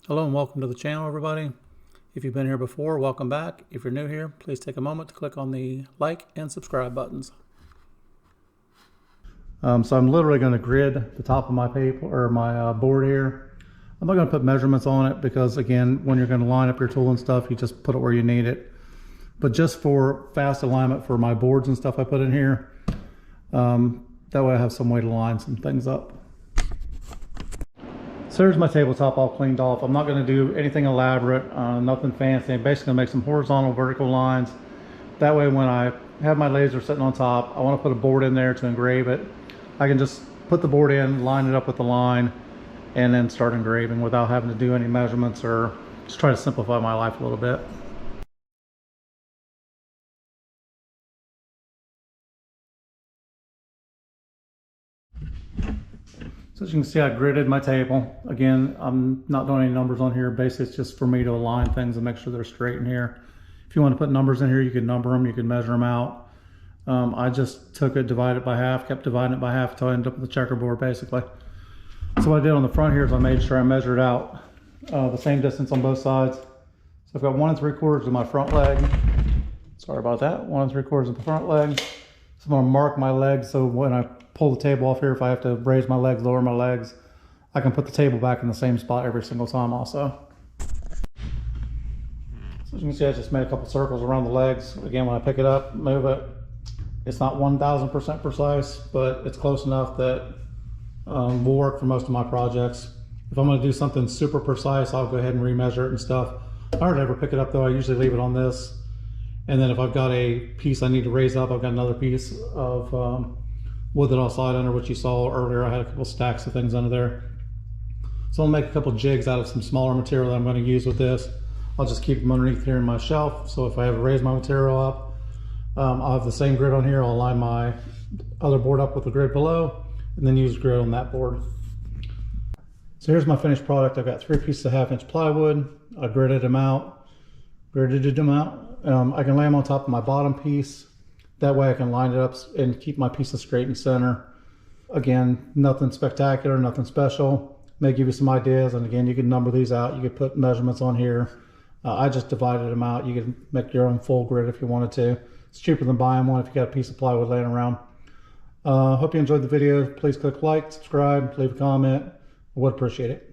Hello and welcome to the channel, everybody. If you've been here before, welcome back. If you're new here, please take a moment to click on the like and subscribe buttons. So I'm literally going to grid the top of my paper or my board here. I'm not going to put measurements on it because, again, when you're going to line up your tool and stuff, you just put it where you need it. But just for fast alignment for my boards and stuff I put in here, that way I have some way to line some things up. So here's my tabletop all cleaned off. I'm not going to do anything elaborate, nothing fancy. I'm basically going to make some horizontal vertical lines. That way when I have my laser sitting on top, I want to put a board in there to engrave it. I can just put the board in, line it up with the line, and then start engraving without having to do any measurements or just try to simplify my life a little bit. So as you can see, I gridded my table. Again, I'm not doing any numbers on here. Basically, it's just for me to align things and make sure they're straight in here. If you want to put numbers in here, you can number them, you can measure them out. I just took it, divided it by half, kept dividing it by half until I ended up with a checkerboard, basically. So what I did on the front here is I made sure I measured out the same distance on both sides. So I've got 1 3/4 of my front leg. Sorry about that, 1 3/4 of the front leg. So I'm going to mark my legs so when I pull the table off here, if I have to raise my legs, lower my legs, I can put the table back in the same spot every single time also. So as you can see, I just made a couple circles around the legs. Again, when I pick it up, move it, it's not 1000% precise, but it's close enough that will work for most of my projects. If I'm going to do something super precise, I'll go ahead and remeasure it and stuff. I hardly ever pick it up though. I usually leave it on this. And then if I've got a piece I need to raise up, I've got another piece of wood that I'll slide under, which you saw earlier. I had a couple stacks of things under there. So I'll make a couple jigs out of some smaller material that I'm going to use with this. I'll just keep them underneath here in my shelf. So if I ever raise my material up, I'll have the same grid on here. I'll line my other board up with the grid below and then use grid on that board. So here's my finished product. I've got 3 pieces of 1/2 inch plywood. I gridded them out. I can lay them on top of my bottom piece. That way I can line it up and keep my pieces straight in center. Again, nothing spectacular, nothing special. May give you some ideas, and again, you can number these out. You could put measurements on here. I just divided them out. You can make your own full grid if you wanted to. It's cheaper than buying one if you got a piece of plywood laying around. Hope you enjoyed the video. Please click like, subscribe, leave a comment. I would appreciate it.